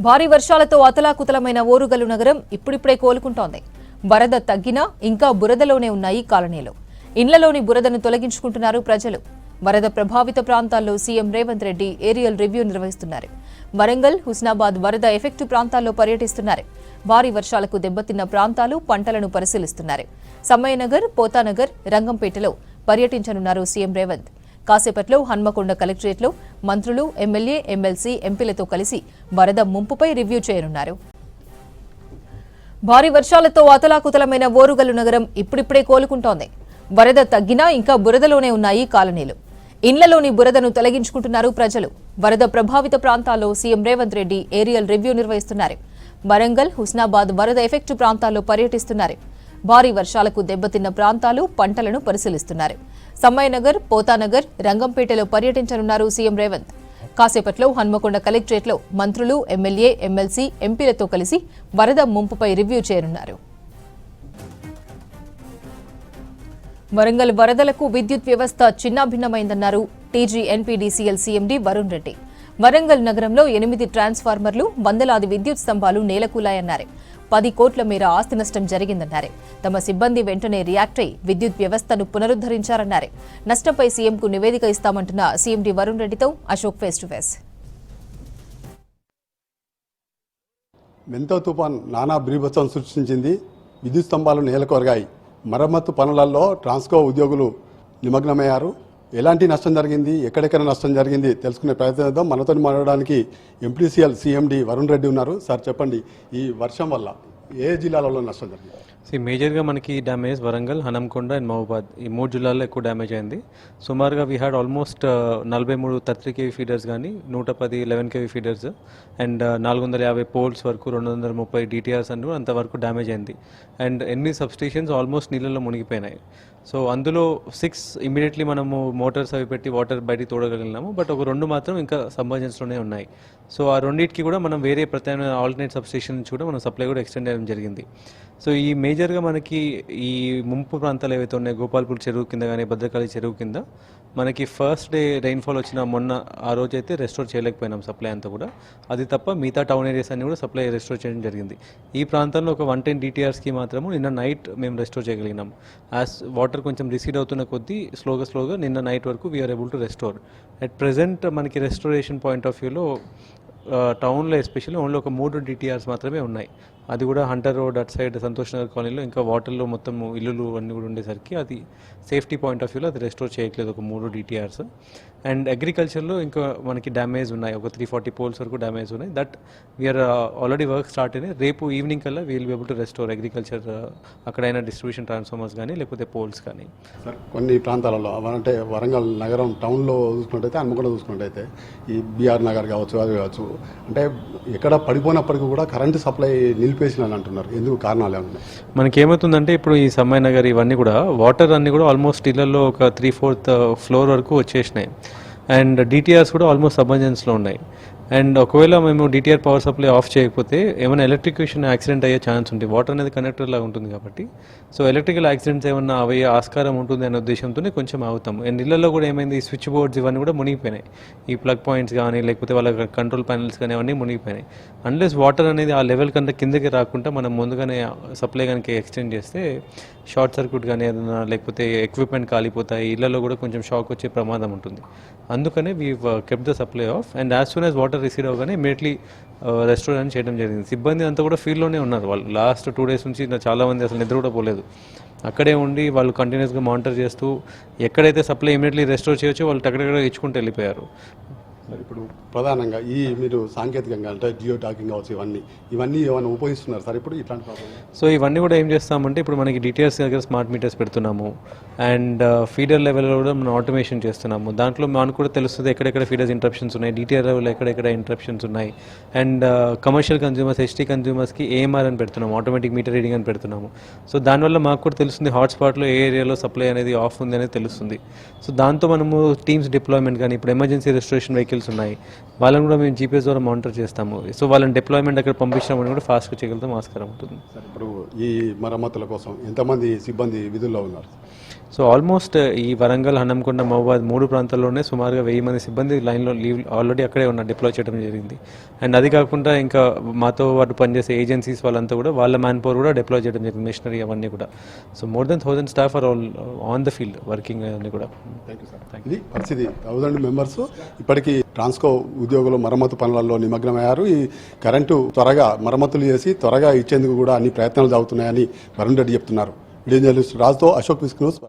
భారీ వర్షాలతో అతలాకుతలమైన ఓరుగల్లు నగరం ఇప్పుడిప్పుడే కోలుకుంటోంది. వరద తగ్గినా ఇంకా బురదలోనే ఉన్నాయి కాలనీలు. ఇండ్లలోని బురదను తొలగించుకుంటున్నారు ప్రజలు. వరద ప్రభావిత ప్రాంతాల్లో CM Revanth Reddy aerial review నిర్వహిస్తున్నారు. వరంగల్, హుస్నాబాద్ వరద ఎఫెక్టు ప్రాంతాల్లో పర్యటిస్తున్నారు. భారీ వర్షాలకు దెబ్బతిన్న ప్రాంతాలు, పంటలను పరిశీలిస్తున్నారు. సమ్మయ్యనగర్, పోతానగర్, రంగంపేటలో పర్యటించనున్నారు సీఎం రేవంత్. కాసేపట్లో హన్మకొండ కలెక్టరేట్లో మంత్రులు, ఎమ్మెల్యే, ఎమ్మెల్సీ, ఎంపీలతో కలిసి వరద ముంపుపై రివ్యూ చేయనున్నారు. భారీ వర్షాలతో అతలాకుతలమైన ఓరుగల్లు నగరం ఇప్పుడిప్పుడే కోలుకుంటోంది. వరద తగ్గినా ఇంకా బురదలోనే ఉన్నాయి కాలనీలు. ఇండ్లలోని బురదను తొలగించుకుంటున్నారు ప్రజలు. వరద ప్రభావిత ప్రాంతాల్లో CM Revanth Reddy aerial review నిర్వహిస్తున్నారు. వరంగల్, హుస్నాబాద్ వరద ఎఫెక్టు ప్రాంతాల్లో పర్యటిస్తున్నారు. భారీ వర్షాలకు దెబ్బతిన్న ప్రాంతాలు, పంటలను పరిశీలిస్తున్నారు. సమ్మయ్యనగర్, పోతానగర్, రంగంపేటలో పర్యటించనున్నారు సీఎం రేవంత్. కాసేపట్లో హన్మకొండ కలెక్టరేట్లో మంత్రులు, ఎమ్మెల్యే, ఎమ్మెల్సీ, ఎంపీలతో కలిసి వరద ముంపుపై రివ్యూ చేయనున్నారు. వరంగల్ వరదలకు విద్యుత్ వ్యవస్థ చిన్నాభిన్నమైందన్నారు TG NPDCL CMD Varun Reddy. Warangal నగరంలో 8 ట్రాన్స్ఫార్మర్లు, వందలాది విద్యుత్ స్తంభాలు నేలకూలాయన్నారు. 10 కోట్ల మేర ఆస్తి నష్టం జరిగిందన్నారు. తమ సిబ్బంది వెంటనే రియాక్ట్ అయి విద్యుత్ వ్యవస్థను పునరుద్దరించారన్నారు. నష్టంపై సీఎంకు నివేదిక ఇస్తామంటున్న సీఎండీ వరుణ్ రెడ్డితో Ashok face to face. Mentho తుఫాన్ నానా బీభత్సం సృష్టించింది. విద్యుత్ స్తంభాలు నేలకొరగాయి. మరమ్మత్తు పనులలో ట్రాన్స్కో ఉద్యోగులు నిమగ్నమయ్యారు. ఎలాంటి నష్టం జరిగింది, ఎక్కడెక్కడ నష్టం జరిగింది తెలుసుకునే ప్రయత్నం చేద్దాం. మనతో మాట్లాడడానికి ఎంపీడీసీఎల్ సీఎండీ వరుణ్ రెడ్డి ఉన్నారు. సార్ చెప్పండి, ఈ వర్షం వల్ల ఏ జిల్లాలలో నష్టం జరిగింది? మేజర్గా మనకి డ్యామేజ్ వరంగల్, హనంకొండ అండ్ మహబూబాద్ ఈ 3 జిల్లాల్లో ఎక్కువ డ్యామేజ్ అయింది. సుమారుగా we had almost 43 33 kV feeders కానీ 110 11 kV ఫీడర్స్ అండ్ 450 పోల్స్ వరకు 230 DTRs అన్నీ అంతవరకు డ్యామేజ్ అయింది. అండ్ ఎన్ని సబ్స్టేషన్స్ ఆల్మోస్ట్ నీళ్ళలో మునిగిపోయినాయి. సో అందులో 6 ఇమీడియట్లీ మనము మోటార్స్ అవి పెట్టి వాటర్ బయటికి తోడగలిగినాము. బట్ ఒక 2 మాత్రం ఇంకా సబ్మర్జెన్స్లోనే ఉన్నాయి. సో ఆ రెండింటికి కూడా మనం వేరే ప్రత్యామ్నాయ ఆల్టర్నేట్ సబ్స్టేషన్ నుంచి కూడా మనం సప్లై కూడా ఎక్స్టెండ్ చేయడం జరిగింది. సో ఈ మేజర్గా మనకి ఈ ముంపు ప్రాంతాలు ఏవైతే ఉన్నాయో గోపాల్పూర్ చెరువు కింద కానీ భద్రకాళి చెరువు కింద మనకి ఫస్ట్ డే రెయిన్ఫాల్ వచ్చిన మొన్న ఆ రోజు అయితే రెస్టోర్ చేయలేకపోయినాం సప్లై అంతా కూడా. అది తప్ప మిగతా టౌన్ ఏరియాస్ అన్ని కూడా సప్లై రెస్టోర్ చేయడం జరిగింది. ఈ ప్రాంతంలో ఒక 110 DTRస్కి మాత్రము నిన్న నైట్ మేము రెస్టోర్ చేయగలిగినాం. యాజ్ వాటర్ కొంచెం రిసీడ్ అవుతున్న కొద్దీ స్లోగా నిన్న నైట్ వరకు we are able to restore. At present మనకి రెస్టోరేషన్ పాయింట్ ఆఫ్ వ్యూలో టౌన్లో ఎస్పెషల్లీ ఓన్లీ ఒక 3 DTRs మాత్రమే ఉన్నాయి. అది కూడా Hunter road at side Santosh Nagar కాలనీలో ఇంకా వాటర్లో మొత్తం ఇల్లులు అన్నీ కూడా ఉండేసరికి అది సేఫ్టీ పాయింట్ ఆఫ్ వ్యూలో అది రెస్టోర్ చేయట్లేదు ఒక 3 DTRs. అండ్ అగ్రికల్చర్లో ఇంకా మనకి డ్యామేజ్ ఉన్నాయి, ఒక 340 పోల్స్ వరకు డ్యామేజ్ ఉన్నాయి. That we're already work start అయినాయి. రేపు ఈవినింగ్ కల్లా we'll be able to restore agriculture అక్కడైనా డిస్ట్రిబ్యూషన్ ట్రాన్స్ఫార్మర్స్ కానీ లేకపోతే పోల్స్ కానీ. సార్ కొన్ని ప్రాంతాలలో అంటే వరంగల్ నగరం టౌన్లో చూసుకున్నట్టయితే, హన్మకొండ చూసుకున్నట్టయితే ఈ బీఆర్ నగర్ కావచ్చు, అది కావచ్చు, అంటే ఎక్కడ పడిపోయినప్పటికీ కూడా కరెంటు సప్లై నిలిపేసినని అంటున్నారు. ఎందుకు కారణాలు ఏమన్నా? మనకి ఏమవుతుందంటే ఇప్పుడు ఈ సమ్మయ్యనగర్ ఇవన్నీ కూడా వాటర్ అన్నీ కూడా ఆల్మోస్ట్ ఇళ్లలో ఒక 3/4 ఫ్లోర్ వరకు వచ్చేసినాయి. అండ్ DTRs కూడా ఆల్మోస్ట్ సబ్మర్జెన్స్లో ఉన్నాయి. అండ్ ఒకవేళ మేము DTR పవర్ సప్లై ఆఫ్ చేయకపోతే ఏమైనా ఎలక్ట్రికేషన్ యాక్సిడెంట్ అయ్యే ఛాన్స్ ఉంటుంది. వాటర్ అనేది కండక్టర్ లాగా ఉంటుంది కాబట్టి సో ఎలక్ట్రికల్ యాక్సిడెంట్స్ ఏమన్నా అయ్యే ఆస్కారం ఉంటుంది అనే ఉద్దేశంతోనే కొంచెం ఆగుతాము. అండ్ ఇళ్లలో కూడా ఏమైంది, ఈ స్విచ్ బోర్డ్స్ ఇవన్నీ కూడా మునిగిపోయినాయి. ఈ ప్లగ్ పాయింట్స్ కానీ లేకపోతే వాళ్ళ కంట్రోల్ ప్యానల్స్ కానీ అవన్నీ మునిగిపోయినాయి. అన్లెస్ వాటర్ అనేది ఆ లెవెల్ కన్నా కిందకి రాకుండా మనం ముందుగానే సప్లై కనుక ఎక్స్టెండ్ చేస్తే షార్ట్ సర్క్యూట్ కానీ ఏదైనా లేకపోతే ఎక్విప్మెంట్ కాలిపోతాయి, ఇళ్లలో కూడా కొంచెం షాక్ వచ్చే ప్రమాదం ఉంటుంది. అందుకనే we kept the supply of. And as soon as water receive అవగానే ఇమీడియట్లీ రెస్టారెంట్ చేయడం జరిగింది. సిబ్బంది అంతా కూడా ఫీల్డ్లోనే ఉన్నారు. వాళ్ళు లాస్ట్ 2 days నుంచి చాలామంది అసలు నిద్ర కూడా పోలేదు. అక్కడే ఉండి వాళ్ళు కంటిన్యూస్గా మానిటర్ చేస్తూ ఎక్కడైతే సప్లై ఇమీడియట్లీ రెస్టోర్ చేయొచ్చో వాళ్ళు టక్కడక్కడ ఇచ్చుకుంటూ వెళ్ళిపోయారు. ఇప్పుడు ప్రధానంగా ఈ మీరు సాంకేతికంగా అంటే జియో టాకింగ్ కావచ్చు, ఇవన్నీ ఏమైనా ఉపయోగిస్తున్నారు సార్ ఇప్పుడు ఇట్లాంటి ప్రాబ్లం? సో ఇవన్నీ కూడా ఏం చేస్తామంటే ఇప్పుడు మనకి DTRs దగ్గర స్మార్ట్ మీటర్స్ పెడుతున్నాము. అండ్ ఫీడర్ లెవెల్లో కూడా మనం ఆటోమేషన్ చేస్తున్నాము. దాంట్లో మనకు కూడా తెలుస్తుంది ఎక్కడెక్కడ ఫీడర్స్ ఇంటరప్షన్స్ ఉన్నాయి, DTR లెవెల్ ఎక్కడెక్కడ ఇంటరప్షన్స్ ఉన్నాయి. And commercial consumers, HT కన్జ్యూమర్స్కి AMR అని పెడుతున్నాము, ఆటోమేటిక్ మీటర్ రీడింగ్ అని పెడుతున్నాము. సో దానివల్ల మాకు కూడా తెలుస్తుంది హాట్స్పాట్లో ఏ ఏరియాలో సప్లై అనేది ఆఫ్ ఉంది అనేది తెలుస్తుంది. సో దాంతో మనము టీమ్స్ డిప్లాయ్మెంట్ కానీ ఇప్పుడు ఎమర్జెన్సీ రెస్టోరేషన్ వెహికల్స్ ఉన్నాయి, వాళ్ళని కూడా మేము GPS ద్వారా మానిటర్ చేస్తాము. సో వాళ్ళని డిప్లాయ్మెంట్ అక్కడ పంపించడం కూడా ఫాస్ట్గా చేయగలుగుతాం, ఆస్కారం ఉంటుంది. ఇప్పుడు ఈ మరమ్మతుల కోసం ఎంతమంది సిబ్బంది విధుల్లో ఉన్నారు? సో ఆల్మోస్ట్ ఈ వరంగల్ హనంకొండ మహబూబాద్ 3 ప్రాంతాల్లోనే సుమారుగా 1000 మంది సిబ్బంది లైన్లో లీవ్ ఆల్రెడీ అక్కడే ఉన్న డిప్లాయ్ చేయడం జరిగింది. అండ్ అది కాకుండా ఇంకా మాతో పాటు పనిచేసే ఏజెన్సీస్ వాళ్ళంతా కూడా వాళ్ళ మ్యాన్ పవర్ కూడా డిప్లాయ్ చేయడం జరిగింది, మిషనరీ అవన్నీ కూడా. So more than 1000 staff are all on the field working అన్నీ కూడా. ఇది పరిస్థితి. 1000 మెంబర్స్ ఇప్పటికీ ట్రాన్స్కో ఉద్యోగులు మరమ్మతు పనులలో నిమగ్నమయ్యారు. ఈ కరెంటు త్వరగా మరమ్మతులు చేసి త్వరగా ఇచ్చేందుకు కూడా అన్ని ప్రయత్నాలు జరుగుతున్నాయని వరుణ్ రెడ్డి చెప్తున్నారు. వీడియో జర్నలిస్ట్ రాజుతో అశోక్ విస్క్ న్యూస్.